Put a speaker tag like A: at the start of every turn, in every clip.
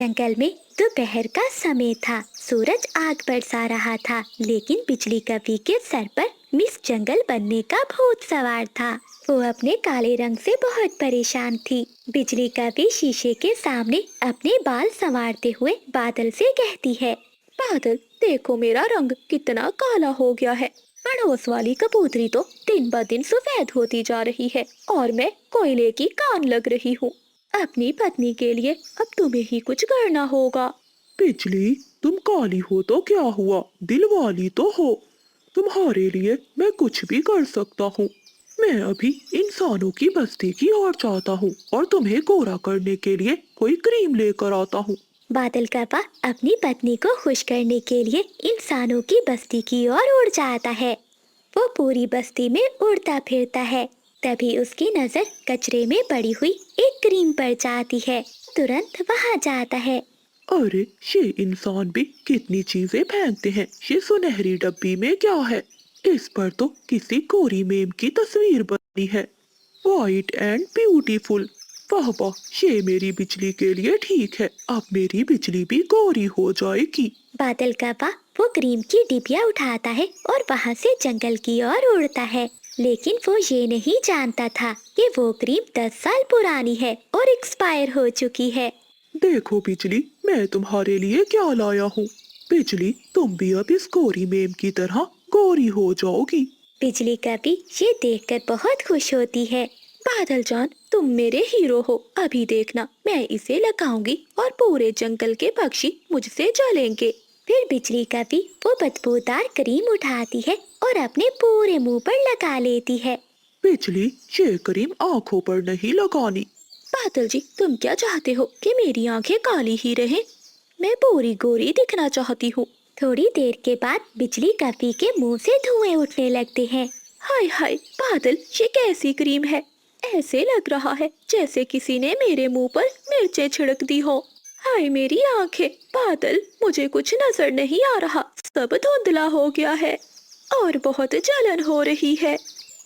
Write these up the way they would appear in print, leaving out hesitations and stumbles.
A: जंगल में दोपहर का समय था। सूरज आग बरसा रहा था, लेकिन बिजली कवि के सर पर मिस जंगल बनने का भूत सवार था। वो अपने काले रंग से बहुत परेशान थी। बिजली कवि शीशे के सामने अपने बाल संवारते हुए बादल से कहती है, बादल देखो, मेरा रंग कितना काला हो गया है। पड़ोस वाली कबूतरी तो दिन ब दिन सफेद होती जा रही है और मैं कोयले की कान लग रही हूँ। अपनी पत्नी के लिए अब तुम्हें ही कुछ करना होगा।
B: बिजली, तुम काली हो तो क्या हुआ, दिल वाली तो हो। तुम्हारे लिए मैं कुछ भी कर सकता हूँ। मैं अभी इंसानों की बस्ती की ओर जाता हूँ और तुम्हें गोरा करने के लिए कोई क्रीम लेकर आता हूँ।
A: बादल कौवा अपनी पत्नी को खुश करने के लिए इंसानों की बस्ती की ओर उड़ जाता है। वो पूरी बस्ती में उड़ता फिरता है। तभी उसकी नजर कचरे में पड़ी हुई एक क्रीम पर जाती है। तुरंत वहां जाता है।
B: अरे, ये इंसान भी कितनी चीजें फेंकते हैं। ये सुनहरी डब्बी में क्या है? इस पर तो किसी गोरी मेम की तस्वीर बनी है। White and beautiful. वाह वाह, ये मेरी बिजली के लिए ठीक है। अब मेरी बिजली भी गोरी हो जाएगी।
A: बादल कौवा वो क्रीम की डिबिया उठाता है और वहां से जंगल की ओर उड़ता है। लेकिन वो ये नहीं जानता था कि वो क्रीम 10 साल पुरानी है और एक्सपायर हो चुकी है।
B: देखो बिजली, मैं तुम्हारे लिए क्या लाया हूँ। बिजली, तुम भी अब इस गोरी मेम की तरह गोरी हो जाओगी।
A: बिजली कभी ये देखकर बहुत खुश होती है। बादल जान, तुम मेरे हीरो हो। अभी देखना, मैं इसे लगाऊंगी और पूरे जंगल के पक्षी मुझसे जलेंगे। फिर बिजली कभी वो बदबूदार क्रीम उठाती है और अपने पूरे मुंह पर लगा लेती है।
B: बिजली, ये क्रीम आंखों पर नहीं लगानी।
A: बादल जी, तुम क्या चाहते हो कि मेरी आंखें काली ही रहें? मैं पूरी गोरी दिखना चाहती हूँ। थोड़ी देर के बाद बिजली कभी के मुंह से धुएं उठने लगते हैं। हाय हाय बादल, ये कैसी क्रीम है? ऐसे लग रहा है जैसे किसी ने मेरे मुंह पर मिर्चें छिड़क दी हो। हाय मेरी आंखें। बादल, मुझे कुछ नजर नहीं आ रहा, सब धुंधला हो गया है और बहुत जलन हो रही है।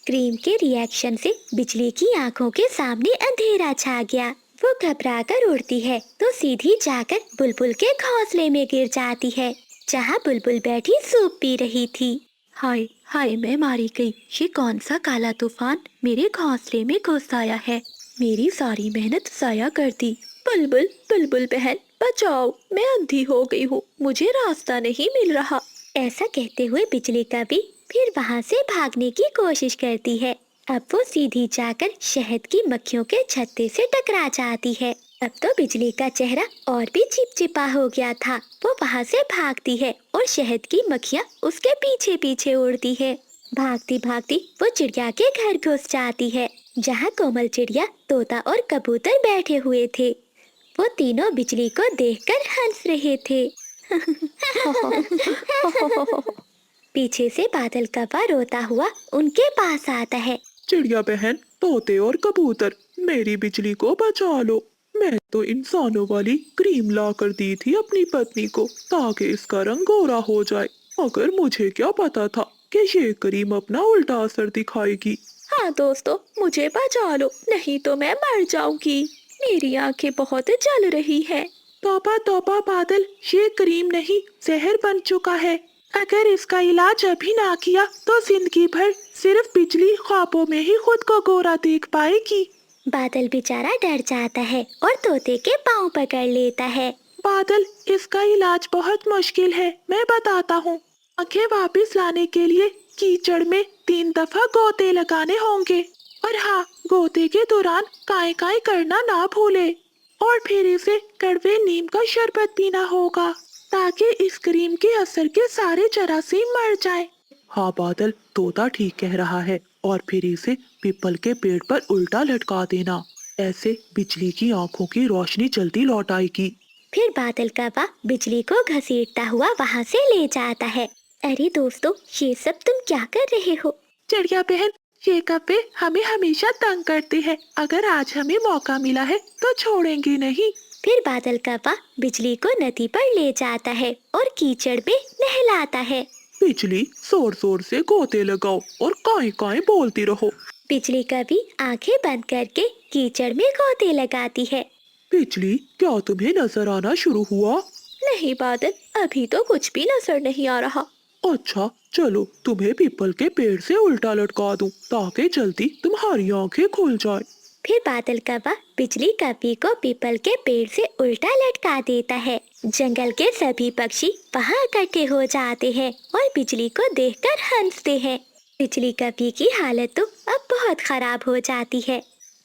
A: क्रीम के रिएक्शन से बिजली की आंखों के सामने अंधेरा छा गया। वो घबरा कर उड़ती है तो सीधी जाकर बुलबुल के घोंसले में गिर जाती है, जहाँ बुलबुल बैठी सूप पी रही थी। हाय हाय, मैं मारी गई। ये कौन सा काला तूफान मेरे घोंसले में घुस आया है? मेरी सारी मेहनत जाया कर दी। बुलबुल बुलबुल बहन, बचाओ, मैं अंधी हो गई हूँ, मुझे रास्ता नहीं मिल रहा। ऐसा कहते हुए बिजली का भी फिर वहां से भागने की कोशिश करती है। अब वो सीधी जाकर शहद की मक्खियों के छत्ते से टकरा जाती है। अब तो बिजली का चेहरा और भी चिपचिपा हो गया था। वो वहां से भागती है और शहद की मक्खियाँ उसके पीछे पीछे उड़ती है। भागती भागती वो चिड़िया के घर घुस जाती है, जहाँ कोमल चिड़िया, तोता और कबूतर बैठे हुए थे। वो तीनों बिजली को देखकर हंस रहे थे। पीछे से बादल कौवा रोता हुआ उनके पास आता है।
B: चिड़िया बहन, तोते और कबूतर, मेरी बिजली को बचा लो। मैं तो इंसानों वाली क्रीम ला कर दी थी अपनी पत्नी को, ताकि इसका रंग गोरा हो जाए। मगर मुझे क्या पता था कि ये क्रीम अपना उल्टा असर दिखाएगी।
A: हाँ दोस्तों, मुझे बचा लो, नहीं तो मैं मर जाऊंगी। मेरी आंखें बहुत जल रही है।
B: तौबा तौबा बादल, ये क्रीम नहीं, जहर बन चुका है। अगर इसका इलाज अभी ना किया तो जिंदगी भर सिर्फ बिजली ख्वाबों में ही खुद को गोरा देख पाएगी।
A: बादल बेचारा डर जाता है और तोते के पाँव पकड़ लेता है।
B: बादल, इसका इलाज बहुत मुश्किल है, मैं बताता हूँ। आंखें वापस लाने के लिए कीचड़ में 3 दफा गोते लगाने होंगे। और हाँ, गोते के दौरान काय काय करना ना भूले। और फिर इसे कड़वे नीम का शरबत पीना होगा, ताकि इस क्रीम के असर के सारे जरासीम मर जाएं। हाँ बादल, तोता ठीक कह रहा है। और फिर इसे पीपल के पेड़ पर उल्टा लटका देना। ऐसे बिजली की आंखों की रोशनी जल्दी लौट आएगी।
A: फिर बादल कौवा बिजली को घसीटता हुआ वहाँ से ले जाता है। अरे दोस्तों, ये सब तुम क्या कर रहे हो?
B: चिड़िया बहन, ये कप्पे हमें हमेशा तंग करते हैं। अगर आज हमें मौका मिला है तो छोड़ेंगे नहीं।
A: फिर बादल कौवा बिजली को नदी पर ले जाता है और कीचड़ में नहलाता है।
B: बिजली, जोर जोर से गोते लगाओ और काय काय बोलती रहो।
A: बिजली कभी आंखें बंद करके कीचड़ में गोते लगाती है।
B: बिजली, क्या तुम्हें नजर आना शुरू हुआ?
A: नहीं बादल, अभी तो कुछ भी नजर नहीं आ रहा।
B: अच्छा, चलो तुम्हें पीपल के पेड़ से उल्टा लटका दूं ताकि जल्दी तुम्हारी आंखें खुल जाए।
A: फिर बादल कौवा बिजली कवि को पीपल के पेड़ से उल्टा लटका देता है। जंगल के सभी पक्षी वहाँ इकट्ठे हो जाते हैं और बिजली को देखकर हंसते हैं। बिजली कवि की हालत तो अब बहुत खराब हो जाती है।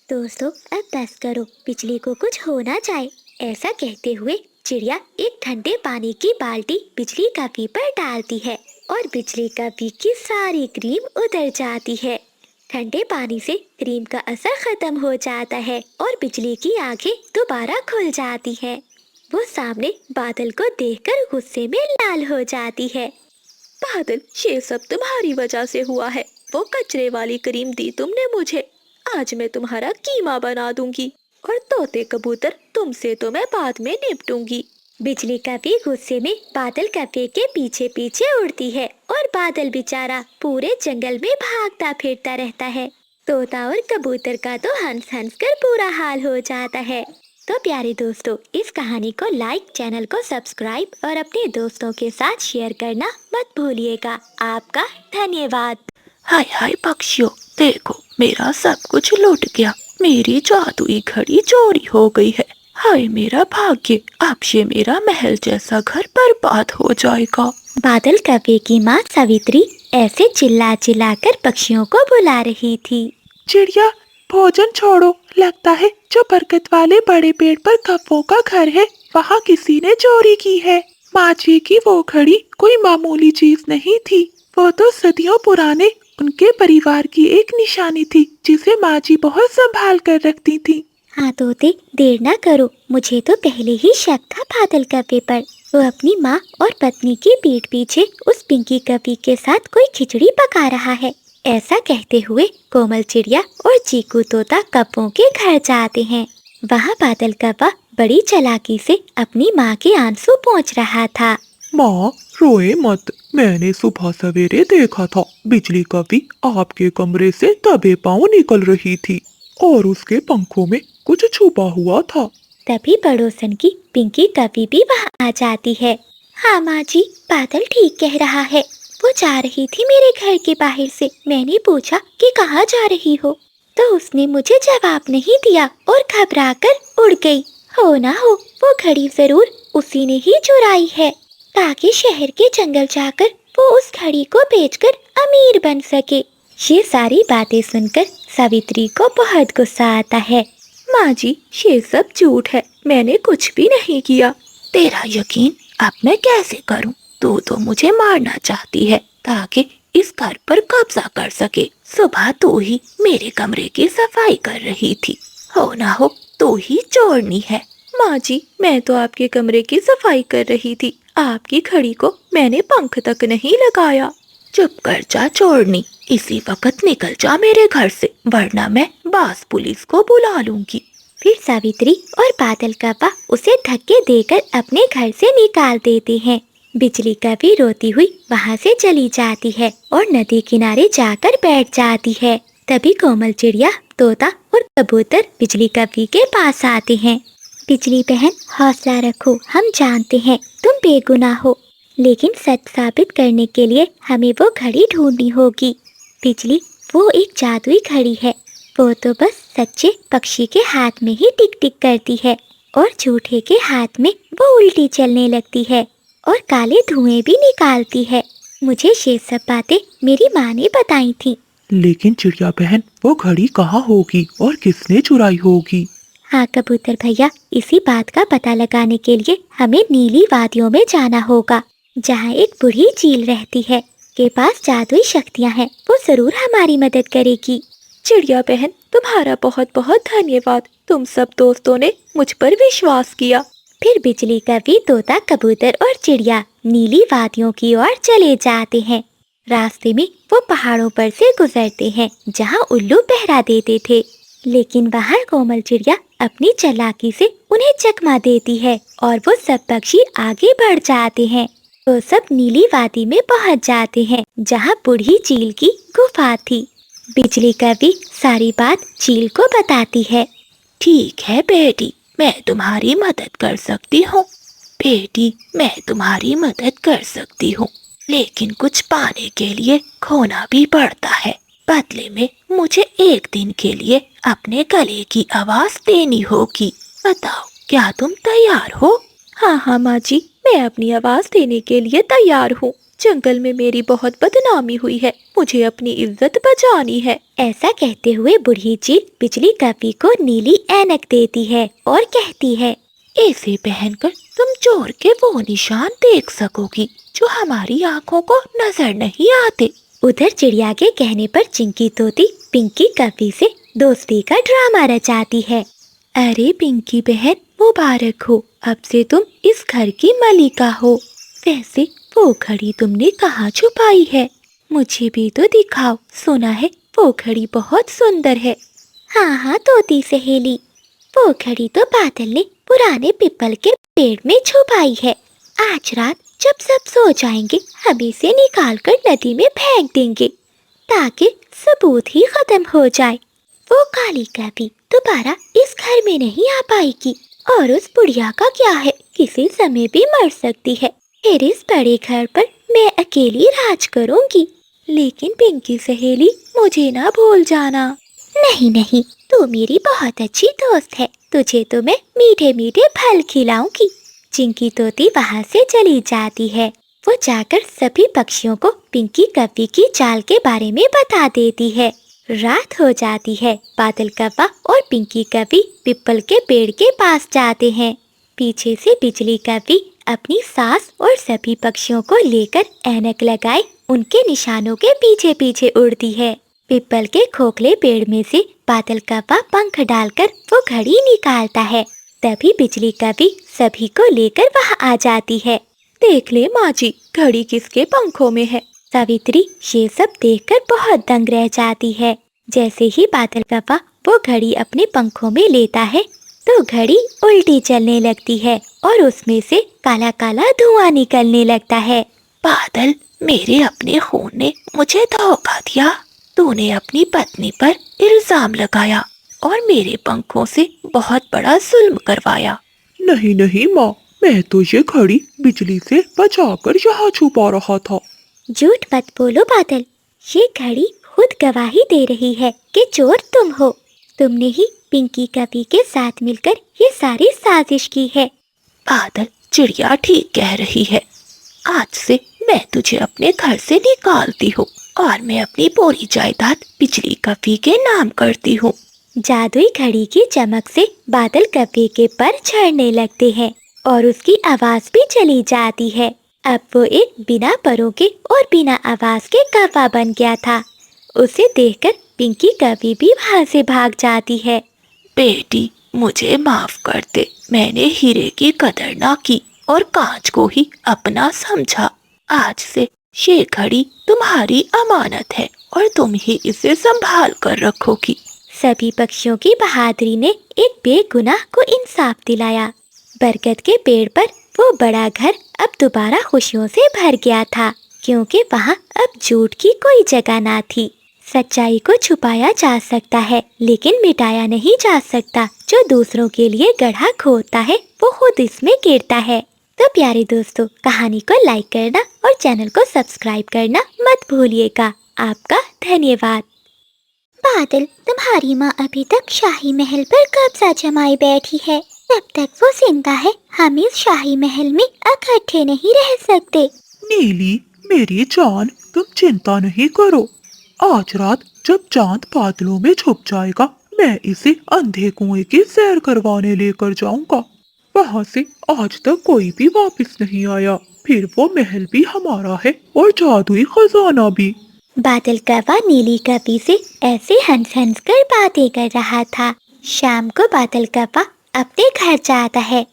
A: दोस्तों, अब बस करो, बिजली को कुछ हो ना जाए। ऐसा कहते हुए चिड़िया एक ठंडे पानी की बाल्टी बिजली कवि पर डालती है और बिजली कवि की सारी क्रीम उतर जाती है। ठंडे पानी से क्रीम का असर खत्म हो जाता है और बिजली की आंखें दोबारा खुल जाती हैं। वो सामने बादल को देखकर गुस्से में लाल हो जाती है। बादल, ये सब तुम्हारी वजह से हुआ है। वो कचरे वाली क्रीम दी तुमने मुझे। आज मैं तुम्हारा कीमा बना दूंगी और तोते कबूतर, तुमसे तो मैं बाद में निपटूंगी। बिजली कवि गुस्से में बादल कव्वे के पीछे पीछे उड़ती है और बादल बेचारा पूरे जंगल में भागता फिरता रहता है। तोता और कबूतर का तो हंस हंस कर पूरा हाल हो जाता है। तो प्यारे दोस्तों, इस कहानी को लाइक, चैनल को सब्सक्राइब और अपने दोस्तों के साथ शेयर करना मत भूलिएगा। आपका धन्यवाद।
B: हाय हाय पक्षियों, देखो मेरा सब कुछ लुट गया। मेरी जादुई घड़ी चोरी हो गई है। हाय मेरा भाग्य, अब ये मेरा महल जैसा घर बर्बाद हो जाएगा।
A: बादल कव्वे की माँ सावित्री ऐसे चिल्ला चिल्ला कर पक्षियों को बुला रही थी।
B: चिड़िया, भोजन छोड़ो। लगता है जो बरगद वाले बड़े पेड़ पर कौवों का घर है, वहाँ किसी ने चोरी की है। माँ जी की वो घड़ी कोई मामूली चीज नहीं थी। वो तो सदियों पुराने उनके परिवार की एक निशानी थी, जिसे माँ जी बहुत संभाल कर रखती थी।
A: हाँ तोते, देर ना करो। मुझे तो पहले ही शक था बादल कव्वे पर। वो अपनी माँ और पत्नी की पीठ पीछे उस पिंकी कवि के साथ कोई खिचड़ी पका रहा है। ऐसा कहते हुए कोमल चिड़िया और चीकू तोता कौवों के घर जाते हैं। वहाँ बादल कौवा बड़ी चालाकी से अपनी माँ के आंसू पोंछ रहा था।
B: माँ, रोए मत। मैंने सुबह सवेरे देखा था, बिजली कवि आपके कमरे से दबे पांव निकल रही थी और उसके पंखों में कुछ छुपा हुआ था।
A: तभी पड़ोसन की पिंकी कवि भी वहाँ आ जाती है। हाँ माँ जी, बादल ठीक कह रहा है। वो जा रही थी मेरे घर के बाहर से। मैंने पूछा कि कहाँ जा रही हो, तो उसने मुझे जवाब नहीं दिया और घबराकर उड़ गई। हो ना हो वो घड़ी जरूर उसी ने ही चुराई है, ताकि शहर के जंगल जाकर वो उस घड़ी को बेचकर अमीर बन सके। ये सारी बातें सुनकर सावित्री को बहुत गुस्सा आता है। माँ जी, ये सब झूठ है। मैंने कुछ भी नहीं किया।
B: तेरा यकीन अब मैं कैसे करूं? तू तो मुझे मारना चाहती है ताकि इस घर पर कब्जा कर सके। सुबह तू ही मेरे कमरे की सफाई कर रही थी। हो ना हो तू ही चोरनी है।
A: माँ जी, मैं तो आपके कमरे की सफाई कर रही थी। आपकी घड़ी को मैंने पंख तक नहीं लगाया।
B: चुप कर जा चोरनी, इसी वक्त निकल जा मेरे घर से, वरना मैं बास पुलिस को बुला लूंगी।
A: फिर सावित्री और बादल कौवा उसे धक्के देकर अपने घर से निकाल देते हैं। बिजली कवि रोती हुई वहाँ से चली जाती है और नदी किनारे जाकर बैठ जाती है। तभी कोमल चिड़िया, तोता और कबूतर बिजली कवि के पास आते हैं। बिजली बहन, हौसला रखो। हम जानते हैं तुम बेगुनाह हो, लेकिन सच साबित करने के लिए हमें वो घड़ी ढूंढनी होगी। बिजली, वो एक जादुई घड़ी है। वो तो बस सच्चे पक्षी के हाथ में ही टिक टिक करती है और झूठे के हाथ में वो उल्टी चलने लगती है और काले धुएं भी निकालती है। मुझे ये सब बातें मेरी माँ ने बताई थी।
B: लेकिन चिड़िया बहन, वो घड़ी कहाँ होगी और किसने चुराई होगी?
A: हाँ कबूतर भैया, इसी बात का पता लगाने के लिए हमें नीली वादियों में जाना होगा, जहाँ एक बूढ़ी चील रहती है, के पास जादुई शक्तियाँ हैं। वो जरूर हमारी मदद करेगी। चिड़िया बहन, तुम्हारा बहुत बहुत धन्यवाद। तुम सब दोस्तों ने मुझ पर विश्वास किया। फिर बिजली कवि, तोता, कबूतर और चिड़िया नीली वादियों की ओर चले जाते हैं। रास्ते में वो पहाड़ों पर से गुजरते हैं, जहाँ उल्लू पहरा देते थे। लेकिन वहाँ कोमल चिड़िया अपनी चालाकी से उन्हें चकमा देती है और वो सब पक्षी आगे बढ़ जाते हैं। वो सब नीली वादी में पहुँच जाते हैं, जहाँ बूढ़ी चील की गुफा थी। बिजली कवि सारी बात चील को बताती है।
B: ठीक है बेटी, मैं तुम्हारी मदद कर सकती हूँ। बेटी, मैं तुम्हारी मदद कर सकती हूँ, लेकिन कुछ पाने के लिए खोना भी पड़ता है। बदले में मुझे एक दिन के लिए अपने गले की आवाज देनी होगी। बताओ, क्या तुम तैयार हो?
A: हाँ हाँ माँ जी, मैं अपनी आवाज देने के लिए तैयार हूँ। जंगल में मेरी बहुत बदनामी हुई है, मुझे अपनी इज्जत बचानी है। ऐसा कहते हुए बूढ़ी चील बिजली कपी को नीली ऐनक देती है और कहती है,
B: इसे पहनकर तुम चोर के वो निशान देख सकोगी जो हमारी आँखों को नजर नहीं आते।
A: उधर चिड़िया के कहने पर चिंकी तोती पिंकी कपी से दोस्ती का ड्रामा रचाती है। अरे पिंकी बहन, मुबारक हो, अब से तुम इस घर की मालिका हो। वैसे वो घड़ी तुमने कहाँ छुपाई है? मुझे भी तो दिखाओ, सुना है वो घड़ी बहुत सुंदर है। हाँ हाँ तोती सहेली, वो घड़ी तो बादल ने पुराने पीपल के पेड़ में छुपाई है। आज रात जब सब सो जाएंगे, हम इसे निकाल कर नदी में फेंक देंगे ताकि सबूत ही खत्म हो जाए। वो काली कभी दोबारा इस घर में नहीं आ पाएगी। और उस बुढ़िया का क्या है, किसी समय भी मर सकती है। फिर इस बड़े घर पर मैं अकेली राज करूंगी। लेकिन पिंकी सहेली, मुझे ना भूल जाना। नहीं नहीं, तू मेरी बहुत अच्छी दोस्त है, तुझे तो मैं मीठे मीठे फल खिलाऊंगी। चिंकी तोती वहाँ से चली जाती है। वो जाकर सभी पक्षियों को पिंकी कव्वी की चाल के बारे में बता देती है। रात हो जाती है। बादल कव्वा और पिंकी कव्वी पीपल के पेड़ के पास जाते हैं। पीछे से बिजली कव्वी अपनी सास और सभी पक्षियों को लेकर ऐनक लगाए उनके निशानों के पीछे पीछे उड़ती है। पीपल के खोखले पेड़ में से बादल कव्वा पंख डालकर वो घड़ी निकालता है। तभी बिजली कव्वी सभी को लेकर वहाँ आ जाती है। देख ले माँ जी, घड़ी किसके पंखों में है। सावित्री ये सब देखकर बहुत दंग रह जाती है। जैसे ही बादल कव्वा वो घड़ी अपने पंखों में लेता है तो घड़ी उल्टी चलने लगती है और उसमें से काला काला धुआं निकलने लगता है।
B: बादल, मेरे अपने खून ने मुझे धोखा दिया। तूने अपनी पत्नी पर इल्जाम लगाया और मेरे पंखों से बहुत बड़ा जुल्म करवाया।
C: नहीं नहीं माँ, मैं तो ये घड़ी बिजली से बचाकर यहाँ छुपा रहा था।
A: झूठ मत बोलो बादल, ये घड़ी खुद गवाही दे रही है कि चोर तुम हो। तुमने ही पिंकी कव्वी के साथ मिलकर ये सारी साजिश की है।
B: बादल, चिड़िया ठीक कह रही है। आज से मैं तुझे अपने घर से निकालती हूँ और मैं अपनी पूरी जायदाद बिजली कव्वी के नाम करती हूँ।
A: जादुई घड़ी की चमक से बादल कव्वे के पर झड़ने लगते हैं और उसकी आवाज भी चली जाती है। अब वो एक बिना परों के और बिना आवाज के कव्वा बन गया था। उसे देखकर पिंकी कव्वी भी वहाँ से भाग जाती है।
B: बेटी, मुझे माफ कर दे। मैंने हीरे की कदर ना की और कांच को ही अपना समझा। आज से ये घड़ी तुम्हारी अमानत है और तुम ही इसे संभाल कर रखोगी।
A: सभी पक्षियों की बहादुरी ने एक बेगुनाह को इंसाफ दिलाया। बरगद के पेड़ पर वो बड़ा घर अब दोबारा खुशियों से भर गया था, क्योंकि वहाँ अब झूठ की कोई जगह ना थी। सच्चाई को छुपाया जा सकता है लेकिन मिटाया नहीं जा सकता। जो दूसरों के लिए गड्ढा खोदता है वो खुद इसमें गिरता है। तो प्यारे दोस्तों, कहानी को लाइक करना और चैनल को सब्सक्राइब करना मत भूलिएगा। आपका धन्यवाद। बादल, तुम्हारी माँ अभी तक शाही महल पर कब्जा जमाए बैठी है। जब तक वो जिंदा है हम इस शाही महल में इकट्ठे नहीं रह सकते।
C: नीली, मेरी जान, तुम चिंता नहीं करो। आज रात जब चांद बादलों में छुप जाएगा, मैं इसे अंधे कुएं की सैर करवाने लेकर जाऊंगा। वहाँ से आज तक कोई भी वापस नहीं आया। फिर वो महल भी हमारा है और जादुई खजाना भी।
A: बादल कव्वा नीली कव्वी से ऐसे हंस हंस कर बातें कर रहा था। शाम को बादल कव्वा अपने घर जाता है।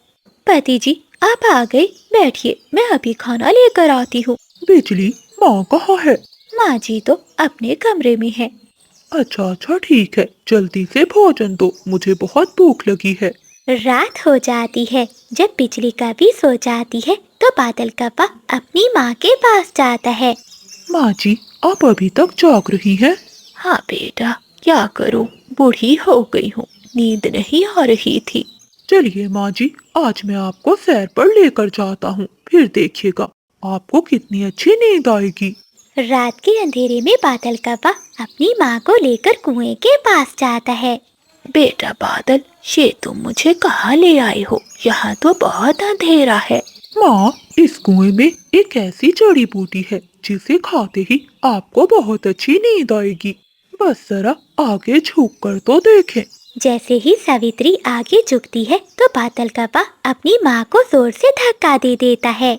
A: पति जी, आप आ गए, बैठिए, मैं अभी खाना लेकर आती हूँ।
C: बिजली, माँ कहाँ है?
A: माँ जी तो अपने कमरे में है।
C: अच्छा अच्छा ठीक है, जल्दी से भोजन दो, मुझे बहुत भूख लगी है।
A: रात हो जाती है। जब बिजली कव्वी सो जाती है तो बादल कव्वा अपनी माँ के पास जाता है।
C: माँ जी, आप अभी तक जाग रही हैं?
B: हाँ बेटा, क्या करूँ, बूढ़ी हो गई हूँ, नींद नहीं आ रही थी।
C: चलिए माँ जी, आज मैं आपको सैर पर लेकर जाता हूँ, फिर देखिएगा आपको कितनी अच्छी नींद आएगी।
A: रात के अंधेरे में बादल कौवा अपनी माँ को लेकर कुएं के पास जाता है।
B: बेटा बादल, ये तुम मुझे कहाँ ले आए हो? यहाँ तो बहुत अंधेरा है।
C: माँ, इस कुएं में एक ऐसी जड़ी बूटी है जिसे खाते ही आपको बहुत अच्छी नींद आएगी। बस जरा आगे झुक कर तो देखें।
A: जैसे ही सावित्री आगे झुकती है तो बादल कौवा अपनी माँ को जोर से धक्का दे देता है।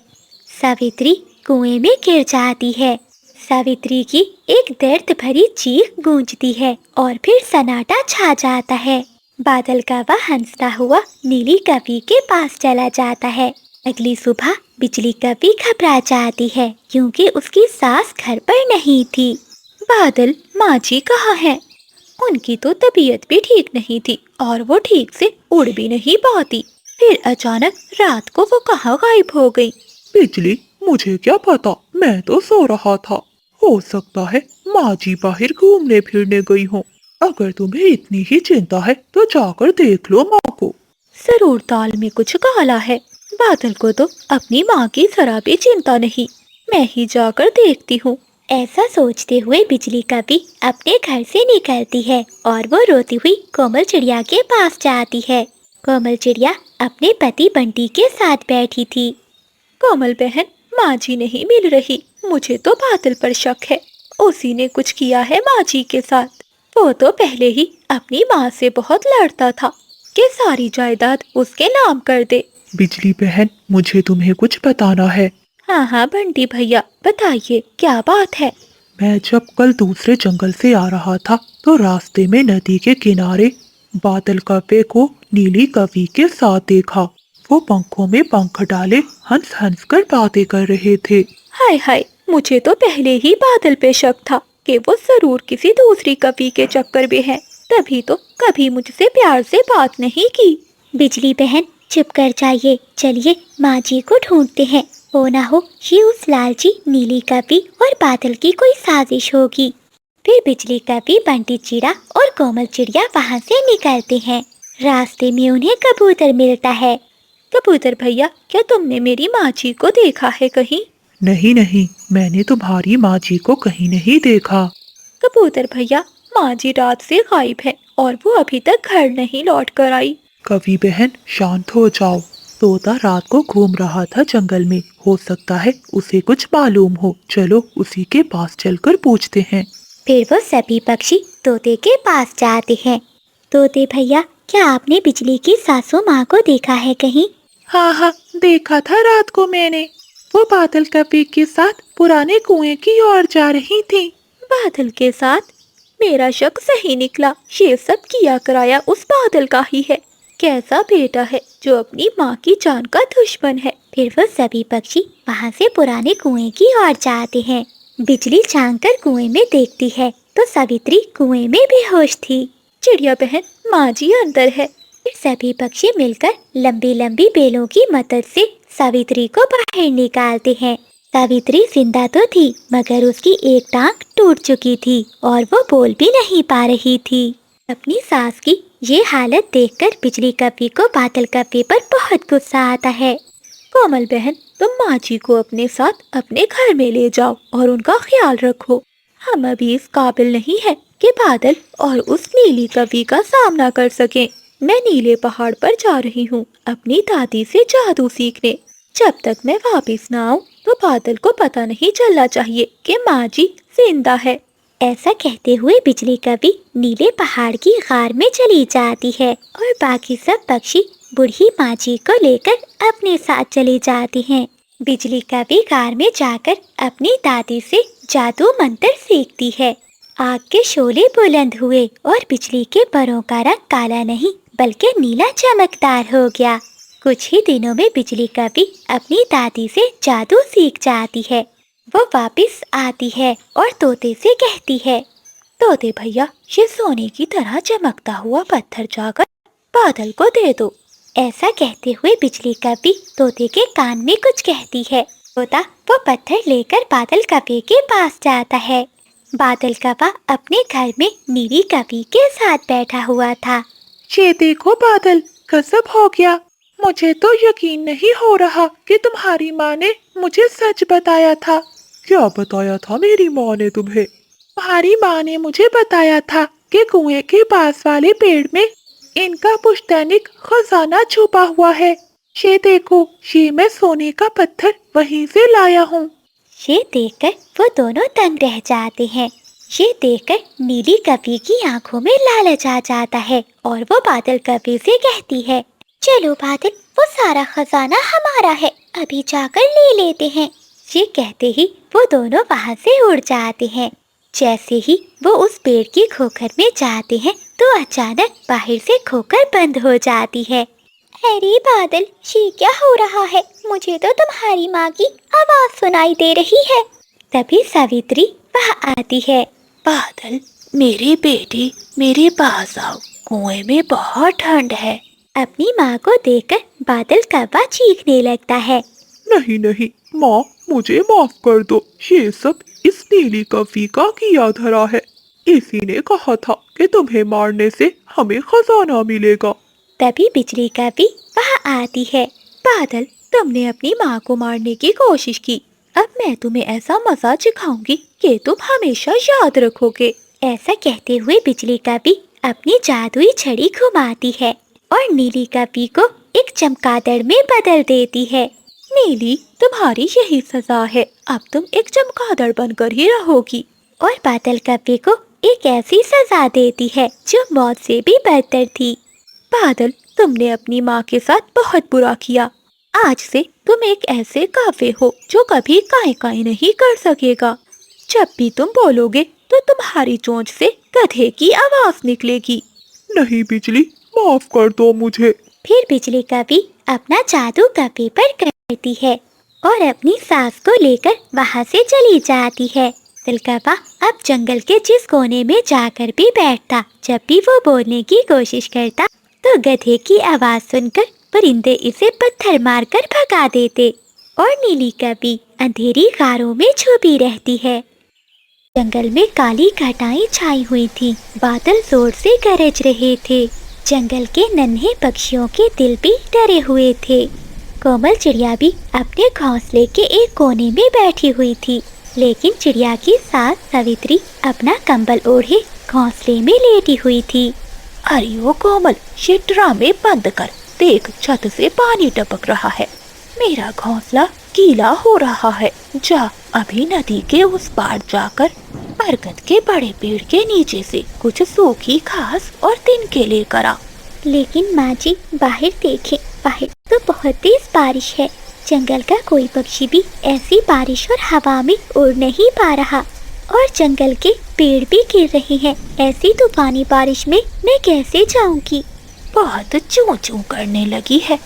A: सावित्री कुएं में गिर जाती है। सावित्री की एक दर्द भरी चीख गूंजती है और फिर सन्नाटा छा जाता है। बादल कौवा हंसता हुआ नीली कवि के पास चला जाता है। अगली सुबह बिजली कवि घबरा जाती है क्योंकि उसकी सास घर पर नहीं थी। बादल, माँ जी कहाँ है? उनकी तो तबीयत भी ठीक नहीं थी और वो ठीक से उड़ भी नहीं पाती। फिर अचानक रात को वो कहाँ गायब हो गई?
C: बिजली, मुझे क्या पता, मैं तो सो रहा था। हो सकता है माँ जी बाहर घूमने फिरने गई हो। अगर तुम्हें इतनी ही चिंता है तो जाकर देख लो माँ को।
A: जरूर दाल में कुछ काला है। बादल को तो अपनी माँ की जरा भी चिंता नहीं। मैं ही जाकर देखती हूँ। ऐसा सोचते हुए बिजली कवि अपने घर से निकलती है और वो रोती हुई कोमल चिड़िया के पास जाती है। कोमल चिड़िया अपने पति बंटी के साथ बैठी थी। कोमल बहन, माँ जी नहीं मिल रही। मुझे तो बादल पर शक है। उसी ने कुछ किया है माँ जी के साथ। वो तो पहले ही अपनी माँ से बहुत लड़ता था कि सारी जायदाद उसके नाम कर दे।
C: बिजली बहन, मुझे तुम्हें कुछ बताना है।
A: हाँ हाँ बंटी भैया, बताइए क्या बात है?
C: मैं जब कल दूसरे जंगल से आ रहा था तो रास्ते में नदी के किनारे बादल कौवे को नीली कवि के साथ देखा। वो पंखों में पंख डाले हंस हंस कर बातें कर रहे थे।
A: हाय हाय, मुझे तो पहले ही बादल पे शक था कि वो जरूर किसी दूसरी कवि के चक्कर में है। तभी तो कभी मुझसे प्यार से बात नहीं की। बिजली बहन, चुप कर जाइए। चलिए माँ जी को ढूंढते हैं। हो ना हो ये उस लालची नीली कवि और बादल की कोई साजिश होगी। फिर बिजली कवि, बंटी चिड़ा और कोमल चिड़िया वहाँ से निकलते हैं। रास्ते में उन्हें कबूतर मिलता है। कबूतर भैया, क्या तुमने मेरी माँ जी को देखा है कहीं?
C: नहीं नहीं, मैंने तुम्हारी माँ जी को कहीं नहीं देखा।
A: कबूतर भैया, माँ जी रात से गायब है और वो अभी तक घर नहीं लौट कर आई।
C: कवि बहन, शांत हो जाओ। तोता रात को घूम रहा था जंगल में, हो सकता है उसे कुछ मालूम हो। चलो उसी के पास चलकर पूछते हैं।
A: फिर वो सभी पक्षी तोते के पास जाते हैं। तोते भैया, क्या आपने बिजली की सासू माँ को देखा है कहीं?
B: हाँ हाँ, देखा था रात को मैंने। वो बादल कवि के साथ पुराने कुएं की ओर जा रही थी।
A: बादल के साथ? मेरा शक सही निकला। ये सब किया कराया उस बादल का ही है। कैसा बेटा है जो अपनी माँ की जान का दुश्मन है। फिर वो सभी पक्षी वहाँ से पुराने कुएं की ओर जाते हैं। बिजली झांक कर कुएं में देखती है तो सावित्री कुएं में बेहोश थी। चिड़िया बहन, माँ जी अंदर है। फिर सभी पक्षी मिलकर लंबी लंबी बेलों की मदद से सावित्री को बाहर निकालते हैं। सावित्री जिंदा तो थी मगर उसकी एक टांग टूट चुकी थी और वो बोल भी नहीं पा रही थी। अपनी सास की ये हालत देखकर बिजली कवि को बादल कवि पर बहुत गुस्सा आता है। कोमल बहन, तुम माँ जी को अपने साथ अपने घर में ले जाओ और उनका ख्याल रखो। हम अभी इस काबिल नहीं है कि बादल और उस नीली कवि का सामना कर सकें। मैं नीले पहाड़ पर जा रही हूँ अपनी दादी से जादू सीखने। जब तक मैं वापस ना आऊँ तो बादल को पता नहीं चलना चाहिए कि माँ जी जिंदा है। ऐसा कहते हुए बिजली कवि नीले पहाड़ की गार में चली जाती है और बाकी सब पक्षी बूढ़ी माँ जी को लेकर अपने साथ चले जाते हैं। बिजली कवि गार में जाकर अपनी दादी से जादू मंत्र सीखती है। आग के शोले बुलंद हुए और बिजली के परों का रंग काला नहीं बल्कि नीला चमकदार हो गया। कुछ ही दिनों में बिजली कवि अपनी दादी से जादू सीख जाती है। वो वापस आती है और तोते से कहती है, तोते भैया, ये सोने की तरह चमकता हुआ पत्थर जाकर बादल को दे दो। ऐसा कहते हुए बिजली कवि तोते के कान में कुछ कहती है। तोता वो पत्थर लेकर बादल कवि के पास जाता है। बादल कौवा अपने घर में नीली कवि के साथ बैठा हुआ था।
B: ये देखो बादल, गजब हो गया। मुझे तो यकीन नहीं हो रहा कि तुम्हारी माँ ने मुझे सच बताया था।
C: क्या बताया था मेरी माँ ने तुम्हें?
B: तुम्हारी माँ ने मुझे बताया था कि कुएं के पास वाले पेड़ में इनका पुश्तैनिक खजाना छुपा हुआ है। ये देखो, ये मैं सोने का पत्थर वहीं से लाया हूँ।
A: ये देखकर वो दोनों दंग रह जाते हैं। ये देखकर नीली कपी की आंखों में लालच आ जाता है और वो बादल कपी से कहती है, चलो बादल, वो सारा खजाना हमारा है, अभी जाकर ले लेते हैं। ये कहते ही वो दोनों वहाँ से उड़ जाते हैं। जैसे ही वो उस पेड़ की खोखर में जाते हैं तो अचानक बाहर से खोखर बंद हो जाती है। अरे बादल, ये क्या हो रहा है? मुझे तो तुम्हारी माँ की आवाज सुनाई दे रही है। तभी सावित्री वहाँ आती है।
B: बादल, मेरे बेटे, मेरे पास आओ, कुएं में बहुत ठंड है।
A: अपनी माँ को देखकर बादल कौवा चीखने लगता है।
C: नहीं नहीं माँ, मुझे माफ कर दो। ये सब इस नीली कवि का किया धरा है। इसी ने कहा था कि तुम्हें मारने से हमें खजाना मिलेगा।
A: तभी बिजली कवि वहाँ आती है। बादल, तुमने अपनी माँ को मारने की कोशिश की। अब मैं तुम्हें ऐसा मजा सिखाऊंगी कि तुम हमेशा याद रखोगे। ऐसा कहते हुए बिजली कवि अपनी जादुई छड़ी घुमाती है और नीली कवि को एक चमगादड़ में बदल देती है। नीली, तुम्हारी यही सजा है। अब तुम एक चमगादड़ बनकर ही रहोगी। और बादल कवि को एक ऐसी सजा देती है जो मौत से भी बदतर थी। बादल, तुमने अपनी माँ के साथ बहुत बुरा किया। आज से तुम एक ऐसे काफे हो जो कभी काई काई नहीं कर सकेगा। जब भी तुम बोलोगे तो तुम्हारी चोंच से गधे की आवाज निकलेगी।
C: नहीं बिजली, माफ कर दो मुझे।
A: फिर बिजली कवि अपना जादू कपे पर करती है और अपनी सास को लेकर वहाँ से चली जाती है। तिलकवा अब जंगल के जिस कोने में जाकर भी बैठता, जब भी वो बोलने की कोशिश करता तो गधे की आवाज सुनकर परिंदे इसे पत्थर मारकर भगा देते और नीली कवि अंधेरी गारों में छुपी रहती है। जंगल में काली घटाएं छाई हुई थी। बादल जोर से गरज रहे थे। जंगल के नन्हे पक्षियों के दिल भी डरे हुए थे। कोमल चिड़िया भी अपने घोंसले के एक कोने में बैठी हुई थी, लेकिन चिड़िया की सास सावित्री अपना कंबल ओढ़े घोंसले में लेटी हुई थी।
B: अरे ओ कोमल, ये ड्रामे बंद कर। देख, छत से पानी टपक रहा है। मेरा घोंसला गीला हो रहा है। जा, अभी नदी के उस पार जाकर बरगद के बड़े पेड़ के नीचे से कुछ सूखी घास और तिनके लेकर आ।
A: लेकिन माँ जी, बाहर देखें, बाहर तो बहुत तेज बारिश है। जंगल का कोई पक्षी भी ऐसी बारिश और हवा में उड़ नहीं पा रहा और जंगल के पेड़ भी गिर रहे हैं। ऐसी तूफानी बारिश में मैं कैसे जाऊंगी?
B: बहुत चूं चूं करने लगी है।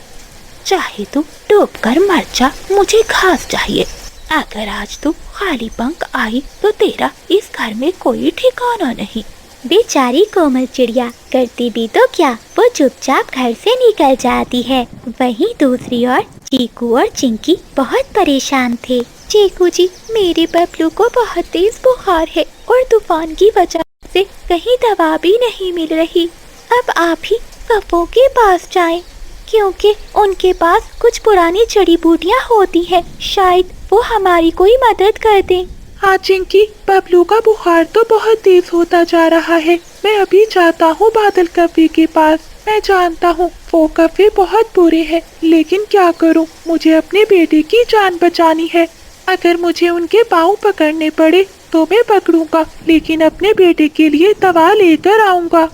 B: चाहे तू डूब कर मर जा, मुझे घास चाहिए। अगर आज तू खाली पंख आई तो तेरा इस घर में कोई ठिकाना नहीं।
A: बेचारी कोमल चिड़िया करती भी तो क्या, वो चुपचाप घर से निकल जाती है। वहीं दूसरी ओर चीकू और चिंकी बहुत परेशान थे। चीकू जी, मेरे बबलू को बहुत तेज बुखार है और तूफान की वजह से कहीं दवा भी नहीं मिल रही। अब आप ही कप्पों के पास जाएं, क्योंकि उनके पास कुछ पुरानी जड़ी बूटियाँ होती हैं। शायद वो हमारी कोई मदद कर दें।
B: हाँ चिंकी, बबलू का बुखार तो बहुत तेज होता जा रहा है। मैं अभी जाता हूँ बादल कव्वे के पास। मैं जानता हूँ वो कव्वे बहुत बुरे हैं, लेकिन क्या करूँ, मुझे अपने बेटे की जान बचानी है। अगर मुझे उनके पाँव पकड़ने पड़े तो मैं पकड़ूंगा, लेकिन अपने बेटे के लिए दवा लेकर आऊंगा।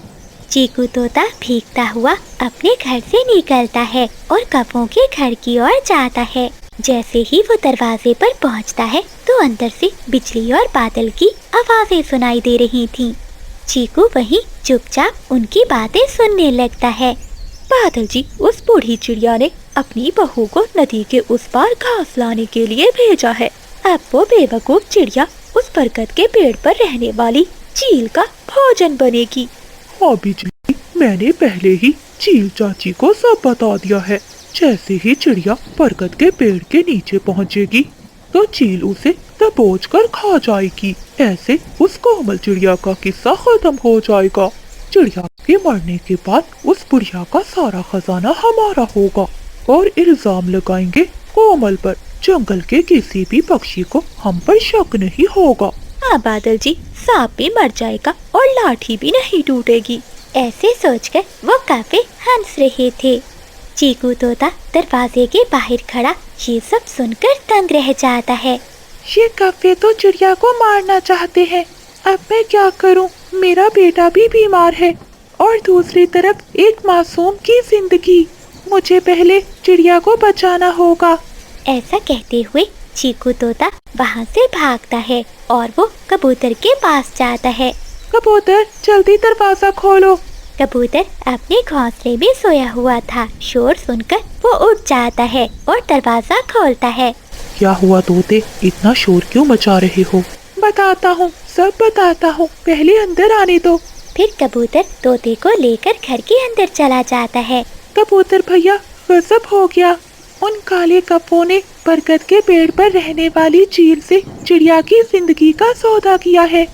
A: चीकू तोता भीगता हुआ अपने घर से निकलता है और कप्पों के घर की ओर जाता है। जैसे ही वो दरवाजे पर पहुंचता है तो अंदर से बिजली और बादल की आवाजें सुनाई दे रही थीं। चीकू वहीं चुपचाप उनकी बातें सुनने लगता है। बादल जी, उस बूढ़ी चिड़िया ने अपनी बहू को नदी के उस पार घास लाने के लिए भेजा है। अब वो बेवकूफ चिड़िया उस बरगद के पेड़ पर रहने वाली चील का भोजन बनेगी।
C: हाँ बिजली, मैंने पहले ही चील चाची को सब बता दिया है। जैसे ही चिड़िया बरगद के पेड़ के नीचे पहुंचेगी तो चील उसे दबोच कर खा जाएगी। ऐसे उस कोमल चिड़िया का किस्सा खत्म हो जाएगा। चिड़िया के मरने के बाद उस बुढ़िया का सारा खजाना हमारा होगा और इल्जाम लगाएंगे कोमल पर। जंगल के किसी भी पक्षी को हम पर शक नहीं होगा।
A: हाँ बादल जी, सांप भी मर जाएगा और लाठी भी नहीं टूटेगी। ऐसे सोचकर वो काफी हंस रहे थे। चीकू तोता दरवाजे के बाहर खड़ा ये सब सुनकर दंग रह जाता है।
B: ये कौवे तो चिड़िया को मारना चाहते हैं। अब मैं क्या करूं? मेरा बेटा भी बीमार है और दूसरी तरफ एक मासूम की जिंदगी। मुझे पहले चिड़िया को बचाना होगा।
A: ऐसा कहते हुए चीकू तोता वहाँ से भागता है और वो कबूतर के पास जाता है।
B: कबूतर, जल्दी दरवाजा खोलो।
A: कबूतर अपने घोंसले में सोया हुआ था। शोर सुनकर वो उठ जाता है और दरवाजा खोलता है।
C: क्या हुआ तोते, इतना शोर क्यों मचा रहे हो?
B: बताता हूँ, सब बताता हूँ, पहले अंदर आने दो।
A: फिर कबूतर तोते को लेकर घर के अंदर चला जाता है।
B: कबूतर भैया, गजब हो गया। उन काले कप्पों ने बरगद के पेड़ पर रहने वाली चील से चिड़िया की जिंदगी का सौदा किया है।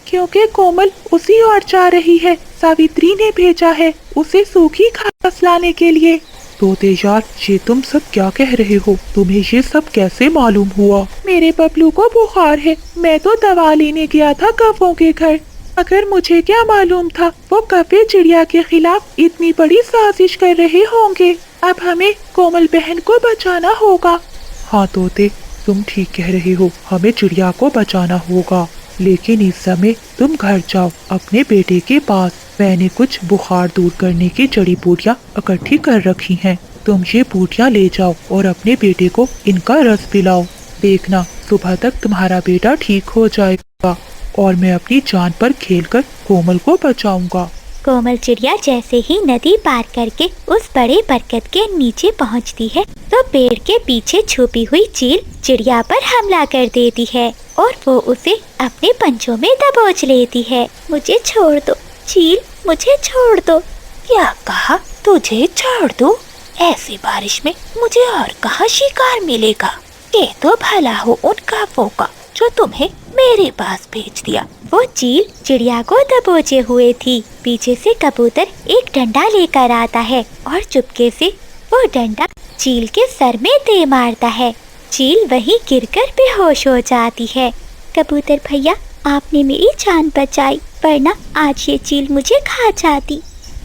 B: क्योंकि कोमल उसी ओर जा रही है, सावित्री ने भेजा है उसे सूखी घास लाने के लिए।
C: तोते यार, ये तुम सब क्या कह रहे हो? तुम्हें ये सब कैसे मालूम हुआ?
B: मेरे बबलू को बुखार है, मैं तो दवा लेने गया था कौवों के घर। अगर मुझे क्या मालूम था वो कौवे चिड़िया के खिलाफ इतनी बड़ी साजिश कर रहे होंगे। अब हमें कोमल बहन को बचाना होगा।
C: हाँ तोते, तुम ठीक कह रहे हो, हमें चिड़िया को बचाना होगा। लेकिन इस समय तुम घर जाओ अपने बेटे के पास। मैंने कुछ बुखार दूर करने की जड़ी बूटियाँ इकट्ठी कर रखी हैं। तुम ये बूटियाँ ले जाओ और अपने बेटे को इनका रस पिलाओ। देखना, सुबह तक तुम्हारा बेटा ठीक हो जाएगा और मैं अपनी जान पर खेलकर कोमल को बचाऊंगा।
A: कोमल चिड़िया जैसे ही नदी पार करके उस बड़े बरगद के नीचे पहुंचती है तो पेड़ के पीछे छुपी हुई चील चिड़िया पर हमला कर देती है और वो उसे अपने पंजों में दबोच लेती है। मुझे छोड़ दो चील, मुझे छोड़ दो।
B: क्या कहा? तुझे छोड़ दो? ऐसी बारिश में मुझे और कहाँ शिकार मिलेगा? ये तो भला हो उन कौवों का जो तुम्हें मेरे पास भेज दिया।
A: वो चील चिड़िया को दबोचे हुए थी। पीछे से कबूतर एक डंडा लेकर आता है और चुपके से वो डंडा चील के सर में दे मारता है। चील वहीं गिरकर बेहोश हो जाती है। कबूतर भैया, आपने मेरी जान बचाई, वरना आज ये चील मुझे खा जाती।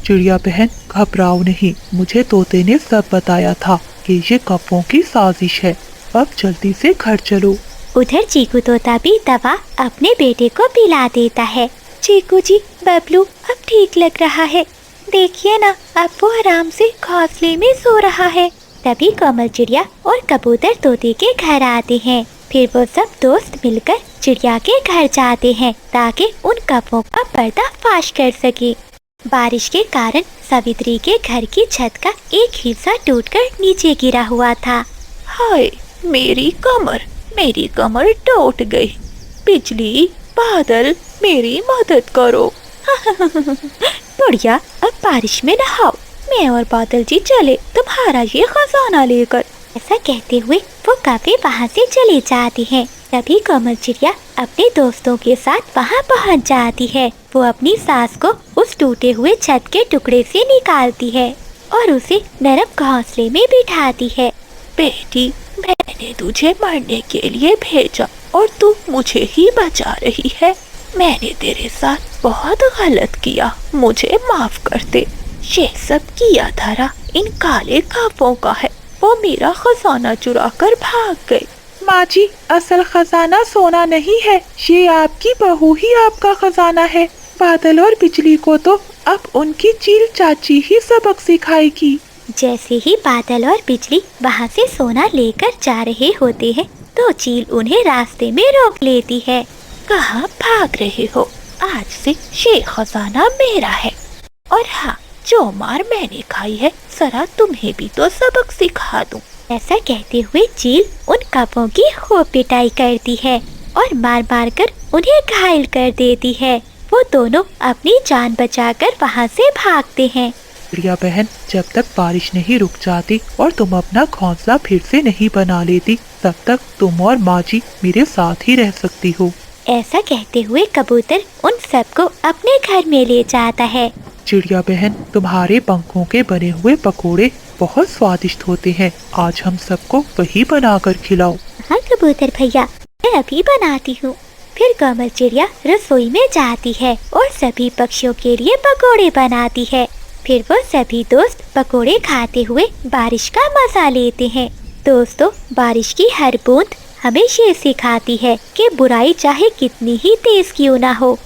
C: चिड़िया बहन, घबराओ नहीं, मुझे तोते ने सब बताया था कि ये कौवों की साजिश है। अब जल्दी से घर चलो।
A: उधर चीकू तोता भी दवा अपने बेटे को पिला देता है। चीकू जी, बबलू अब ठीक लग रहा है। देखिए ना, अब वो आराम से घोंसले में सो रहा है। तभी कोमल चिड़िया और कबूतर तोते के घर आते हैं। फिर वो सब दोस्त मिलकर चिड़िया के घर जाते हैं ताकि उन कौवों का पर्दाफाश कर सके। बारिश के कारण सावित्री के घर की छत का एक हिस्सा टूटकर नीचे गिरा हुआ था।
B: हाय, मेरी कमर टूट गई। बिजली, बादल, मेरी मदद करो।
A: बुढ़िया, अब बारिश में नहाओ। मैं और बादल जी चले तुम्हारा ये खजाना लेकर। ऐसा कहते हुए वो कौवे वहाँ से चले जाती हैं। तभी कोमल चिड़िया अपने दोस्तों के साथ वहाँ पहुँच जाती है। वो अपनी सास को उस टूटे हुए छत के टुकड़े से निकालती है और उसे नरम घोंसले में बिठाती है।
B: बेटी, मैंने तुझे मरने के लिए भेजा और तू मुझे ही बचा रही है। मैंने तेरे साथ बहुत गलत किया, मुझे माफ कर दे। ये सब किया धरा इन काले कौवों का है। वो मेरा खजाना चुरा कर भाग गए। माँ जी, असल खजाना सोना नहीं है, ये आपकी बहू ही आपका खजाना है। बादल और बिजली को तो अब उनकी चील चाची ही सबक सिखाएगी।
A: जैसे ही बादल और बिजली वहाँ से सोना लेकर जा रहे होते हैं तो चील उन्हें रास्ते में रोक लेती है।
B: कहाँ भाग रहे हो? आज से ये खजाना मेरा है। और हाँ, जो मार मैंने खाई है, जरा तुम्हें भी तो सबक सिखा दूं।
A: ऐसा कहते हुए चील उन कौवों की खूब पिटाई करती है और मार मार कर उन्हें घायल कर देती है। वो दोनों अपनी जान बचाकर वहाँ से भागते हैं।
C: चिड़िया बहन, जब तक बारिश नहीं रुक जाती और तुम अपना घोंसला फिर से नहीं बना लेती, तब तक तुम और माँ जी मेरे साथ ही रह सकती हो।
A: ऐसा कहते हुए कबूतर उन सबको अपने घर में ले जाता है।
C: चिड़िया बहन, तुम्हारे पंखों के बने हुए पकोड़े बहुत स्वादिष्ट होते हैं। आज हम सबको वही बनाकर खिलाओ।
A: हाँ कबूतर भैया, मैं अभी बनाती हूँ। फिर कमल चिड़िया रसोई में जाती है और सभी पक्षियों के लिए पकोड़े बनाती है। फिर वो सभी दोस्त पकोड़े खाते हुए बारिश का मजा लेते हैं। दोस्तों, बारिश की हर बूंद हमें ये सिखाती है कि बुराई चाहे कितनी ही तेज क्यों ना हो,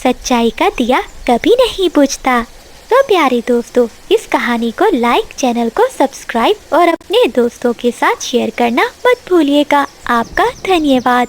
A: सच्चाई का दिया कभी नहीं बुझता। तो प्यारे दोस्तों, इस कहानी को लाइक, चैनल को सब्सक्राइब और अपने दोस्तों के साथ शेयर करना मत भूलिएगा। आपका धन्यवाद।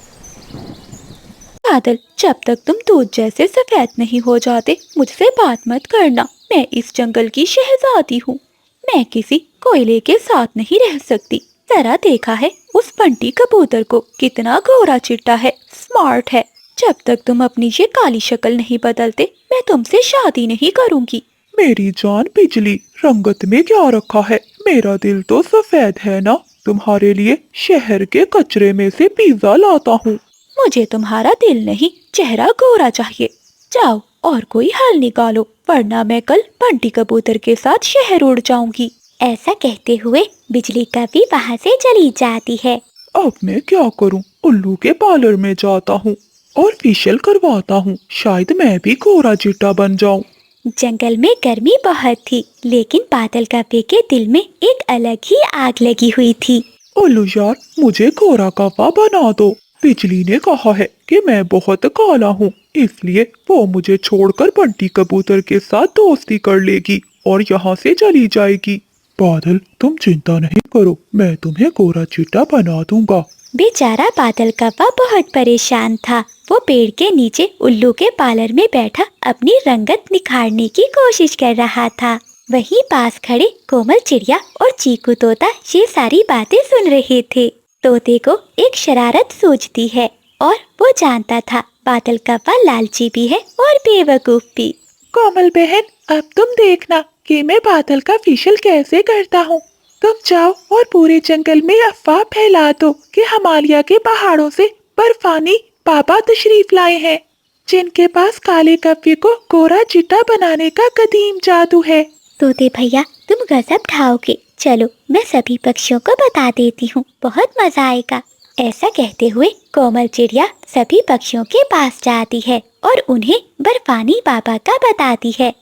A: बादल, जब तक तुम दूध जैसे सफेद नहीं हो जाते मुझसे बात मत करना। मैं इस जंगल की शहजादी हूँ। मैं किसी कोयले के साथ नहीं रह सकती। जरा देखा है उस बंटी कबूतर को, कितना गोरा चिट्टा है, स्मार्ट है। जब तक तुम अपनी ये काली शक्ल नहीं बदलते मैं तुमसे शादी नहीं करूँगी।
C: मेरी जान बिजली, रंगत में क्या रखा है? मेरा दिल तो सफेद है ना। तुम्हारे लिए शहर के कचरे में से पिज्जा लाता हूँ।
A: मुझे तुम्हारा दिल नहीं, चेहरा गोरा चाहिए। जाओ और कोई हल निकालो, वरना मैं कल बंटी कबूतर के साथ शहर उड़ जाऊंगी। ऐसा कहते हुए बिजली कभी वहाँ से चली जाती है।
C: अब मैं क्या करूँ? उल्लू के पार्लर में जाता हूँ और फेशियल करवाता हूँ। शायद मैं भी गोरा चिट्टा बन जाऊँ।
A: जंगल में गर्मी बहुत थी, लेकिन बादल कव्वे के दिल में एक अलग ही आग लगी हुई थी।
C: उल्लू यार, मुझे गोरा कव्वा बना दो। बिजली ने कहा है कि मैं बहुत काला हूँ, इसलिए वो मुझे छोड़कर बंटी कबूतर के साथ दोस्ती कर लेगी और यहाँ से चली जाएगी। बादल, तुम चिंता नहीं करो, मैं तुम्हें गोरा चिट्टा बना दूंगा।
A: बेचारा बादल कव्वा बहुत परेशान था। वो पेड़ के नीचे उल्लू के पार्लर में बैठा अपनी रंगत निखारने की कोशिश कर रहा था। वहीं पास खड़े कोमल चिड़िया और चीकू तोता ये सारी बातें सुन रहे थे। तोते को एक शरारत सूझती है और वो जानता था बादल कव्वा लालची भी है और बेवकूफ भी।
B: कोमल बहन, अब तुम देखना कि मैं बादल का फेशियल कैसे करता हूँ। तुम जाओ और पूरे जंगल में अफवाह फैला दो कि हिमालय के पहाड़ों से बर्फानी बाबा तशरीफ लाए हैं, जिनके पास काले कव्वे को गोरा चिट्टा बनाने का कदीम जादू है।
A: तोते भैया, तुम गजब ढाओगे। चलो मैं सभी पक्षियों को बता देती हूँ, बहुत मजा आएगा। ऐसा कहते हुए कोमल चिड़िया सभी पक्षियों के पास जाती है और उन्हें बर्फानी बाबा का बताती है।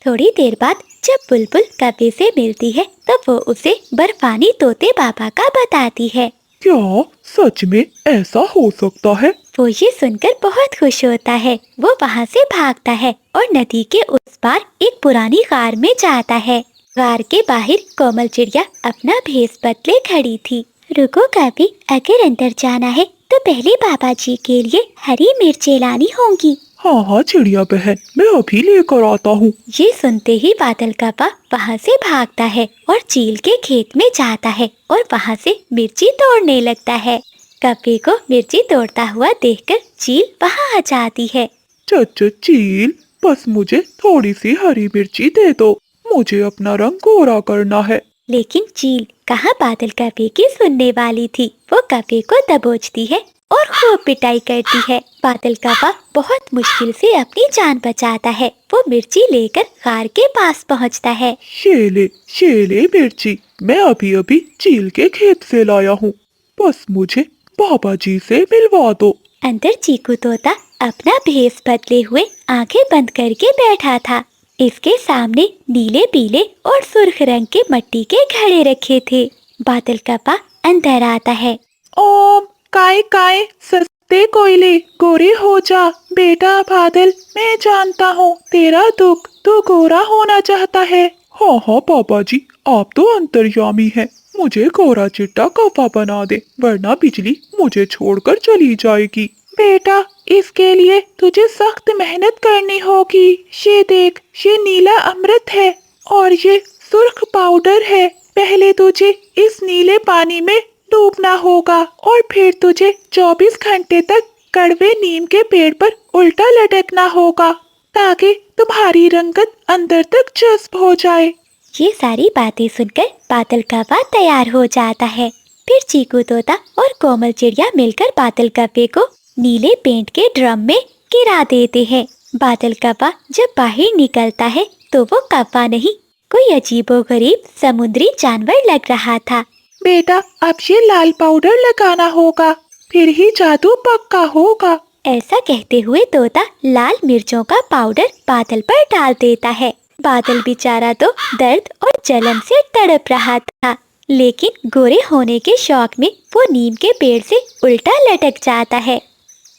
A: थोड़ी देर बाद जब बुलबुल कव्वे से मिलती है तो वो उसे बर्फानी तोते बाबा का बताती है।
C: क्या सच में ऐसा हो सकता है?
A: वो ये सुनकर बहुत खुश होता है। वो वहाँ से भागता है और नदी के उस पार एक पुरानी गार में जाता है। गार के बाहर कोमल चिड़िया अपना भेष बदले खड़ी थी। रुको कभी, अगर अंदर जाना है तो पहले बाबा जी के लिए हरी मिर्चें लानी होंगी।
C: हाँ हाँ चिड़िया बहन, मैं अभी लेकर आता हूँ।
A: ये सुनते ही बादल कव्वा वहाँ से भागता है और चील के खेत में जाता है और वहाँ से मिर्ची तोड़ने लगता है। कव्वे को मिर्ची तोड़ता हुआ देखकर चील वहाँ आ जाती है।
C: चच चील, बस मुझे थोड़ी सी हरी मिर्ची दे दो, मुझे अपना रंग गोरा करना है।
A: लेकिन चील कहाँ बादल कव्वे की सुनने वाली थी। वो कव्वे को दबोचती है और खूब पिटाई करती है। बादल कव्वा बहुत मुश्किल से अपनी जान बचाता है। वो मिर्ची लेकर गार के पास पहुँचता है।
C: शेले मिर्ची, मैं अभी अभी चील के खेत से लाया हूँ, बस मुझे बाबा जी से मिलवा दो।
A: अंदर चीकू तोता अपना भेष बदले हुए आंखें बंद करके बैठा था। इसके सामने नीले पीले और सुर्ख रंग के मिट्टी के घड़े रखे थे। बादल कव्वा अंदर आता है।
B: ओम काय काय सस्ते कोयले गोरे हो जा। बेटा बादल, मैं जानता हूँ तेरा दुख, तू गोरा होना चाहता है।
C: हाँ हाँ बाबा जी, आप तो अंतर्यामी हैं। मुझे गोरा चिट्टा कव्वा बना दे, वरना बिजली मुझे छोड़कर चली जाएगी।
B: बेटा, इसके लिए तुझे सख्त मेहनत करनी होगी। ये देख, ये नीला अमृत है और ये सुर्ख पाउडर है। पहले तुझे इस नीले पानी में डूबना होगा और फिर तुझे 24 घंटे तक कड़वे नीम के पेड़ पर उल्टा लटकना होगा, ताकि तुम्हारी रंगत अंदर तक जज्ब हो जाए।
A: ये सारी बातें सुनकर बादल कव्वा तैयार हो जाता है। फिर चीकू तोता और कोमल चिड़िया मिलकर बादल कव्वे को नीले पेंट के ड्रम में गिरा देते हैं। बादल कौवा जब बाहर निकलता है तो वो कौवा नहीं, कोई अजीबोगरीब समुद्री जानवर लग रहा था।
B: बेटा, अब ये लाल पाउडर लगाना होगा, फिर ही जादू पक्का होगा।
A: ऐसा कहते हुए तोता लाल मिर्चों का पाउडर बादल पर डाल देता है। बादल बेचारा तो दर्द और जलन से तड़प रहा था, लेकिन गोरे होने के शौक में वो नीम के पेड़ से उल्टा लटक जाता है।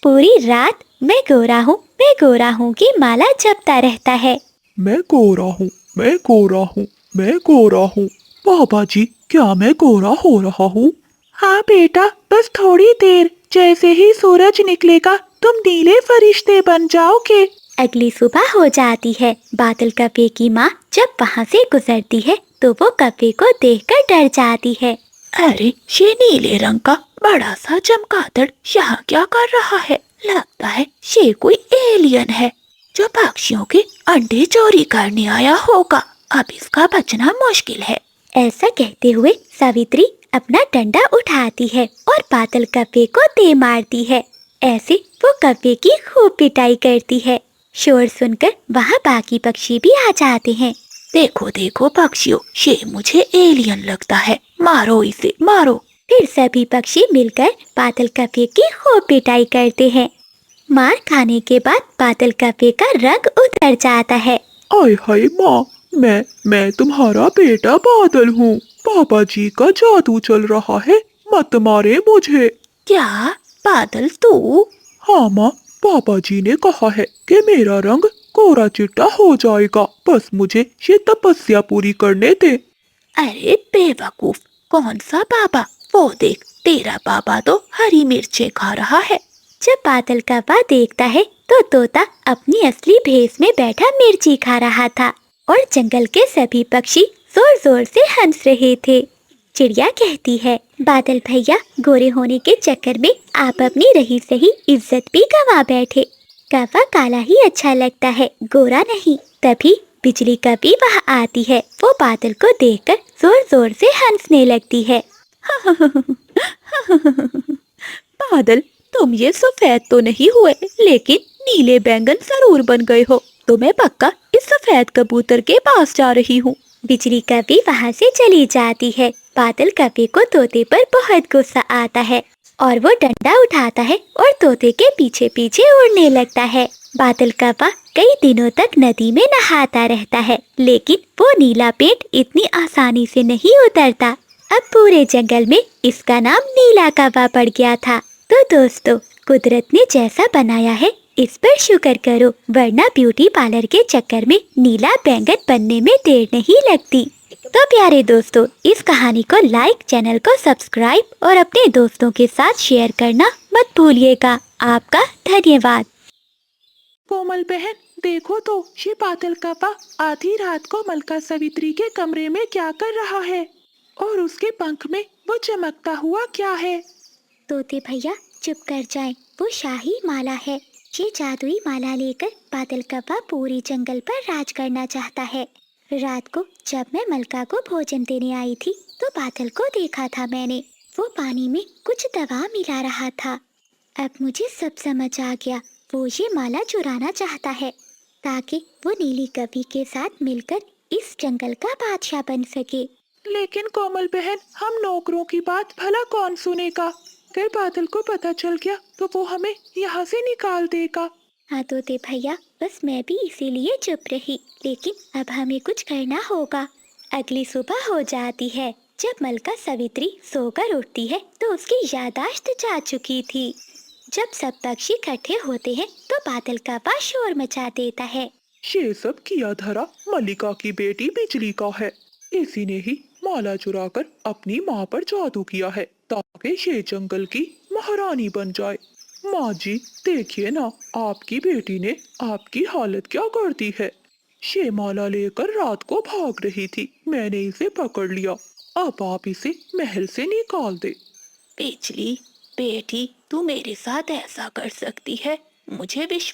A: पूरी रात मैं गोरा हूँ की माला जपता रहता है।
C: मैं गोरा हूँ, मैं गोरा हूँ, मैं गोरा हूँ। बाबा जी, क्या मैं गोरा हो रहा हूँ?
B: हाँ बेटा, बस थोड़ी देर, जैसे ही सूरज निकलेगा तुम नीले फरिश्ते बन जाओगे।
A: अगली सुबह हो जाती है। बादल कौवे की माँ जब वहाँ से गुजरती है तो वो कौवे को देखकर डर जाती है।
B: अरे, ये नीले रंग का बड़ा सा चमगादड़ यहाँ क्या कर रहा है? लगता है ये कोई एलियन है जो पक्षियों के अंडे चोरी करने आया होगा। अब इसका बचना मुश्किल है।
A: ऐसा कहते हुए सावित्री अपना डंडा उठाती है और बादल कौवे को दे मारती है। ऐसे वो कौवे की खूब पिटाई करती है। शोर सुनकर वहाँ बाकी पक्षी भी आ जाते हैं।
B: देखो देखो पक्षियों, ये मुझे एलियन लगता है, मारो इसे, मारो।
A: फिर सभी पक्षी मिलकर बादल कौवे की खूब पिटाई करते हैं। मार खाने के बाद बादल कौवे का रंग उतर जाता है।
C: आय हाय माँ, मैं तुम्हारा बेटा बादल हूँ। पापा जी का जादू चल रहा है, मत मारे मुझे।
B: क्या बादल तू?
C: हाँ माँ, पापा जी ने कहा है कि मेरा रंग कोरा चिट्टा हो जाएगा, बस मुझे ये तपस्या पूरी करने दे।
B: अरे बेवकूफ, कौन सा बाबा? वो देख, तेरा बाबा तो हरी मिर्चें खा रहा है।
A: जब बादल कौवा देखता है तो तोता अपनी असली भेस में बैठा मिर्ची खा रहा था और जंगल के सभी पक्षी जोर जोर से हंस रहे थे। चिड़िया कहती है, बादल भैया, गोरे होने के चक्कर में आप अपनी रही सही इज्जत भी गंवा बैठे। कौवा काला ही अच्छा लगता है, गोरा नहीं। तभी बिजली कभी वहाँ आती है। वो बादल को देखकर जोर जोर से हंसने लगती है।
B: बादल, तुम ये सफेद तो नहीं हुए, लेकिन नीले बैंगन जरूर बन गए हो। तो मैं पक्का इस सफेद कबूतर के पास जा रही हूँ।
A: बिजली कभी वहाँ से चली जाती है। बादल कभी को तोते पर बहुत गुस्सा आता है और वो डंडा उठाता है और तोते के पीछे पीछे उड़ने लगता है। बादल कौवा कई दिनों तक नदी में नहाता रहता है, लेकिन वो नीला पेंट इतनी आसानी से नहीं उतरता। अब पूरे जंगल में इसका नाम नीला कौवा पड़ गया था। तो दोस्तों, कुदरत ने जैसा बनाया है इस पर शुक्र करो, वरना ब्यूटी पार्लर के चक्कर में नीला बैंगन बनने में देर नहीं लगती। तो प्यारे दोस्तों, इस कहानी को लाइक, चैनल को सब्सक्राइब और अपने दोस्तों के साथ शेयर करना मत भूलिएगा। आपका धन्यवाद।
B: कोमल बहन, देखो तो ये बादल कौवा आधी रात को मलका सावित्री के कमरे में क्या कर रहा है, और उसके पंख में वो चमकता हुआ क्या है?
A: तोते भैया चुप कर जाएं, वो शाही माला है। ये जादुई माला लेकर बादल कौवा पूरी जंगल पर राज करना चाहता है। रात को जब मैं मलका को भोजन देने आई थी तो बादल को देखा था मैंने। वो पानी में कुछ दवा मिला रहा था। अब मुझे सब समझ आ गया। वो ये माला चुराना चाहता है ताकि वो नीली कवि के साथ मिलकर इस जंगल का बादशाह बन सके।
B: लेकिन कोमल बहन, हम नौकरों की बात भला कौन सुनेगा? अगर बादल को पता चल गया तो वो हमें यहाँ से निकाल देगा।
A: हाँ तोते भैया, बस मैं भी इसीलिए चुप रही, लेकिन अब हमें कुछ करना होगा। अगली सुबह हो जाती है। जब मलका सावित्री सोकर उठती है तो उसकी याददाश्त जा चुकी थी। जब सब पक्षी इकट्ठे होते हैं तो बादल कौवा शोर मचा देता है।
C: ये सब किया धरा मल्लिका की बेटी बिजली का है। इसी ने ही माला चुराकर अपनी माँ पर जादू किया है ताकि ये जंगल की महारानी बन जाए। माँ जी, देखिए ना, आपकी बेटी ने आपकी हालत क्या कर दी है। ये माला लेकर रात को भाग रही थी, मैंने इसे पकड़ लिया। अब आप इसे महल से निकाल दे।
B: बिजली बेटी, तू मेरे साथ ऐसा कर सकती है? मुझे विश्वास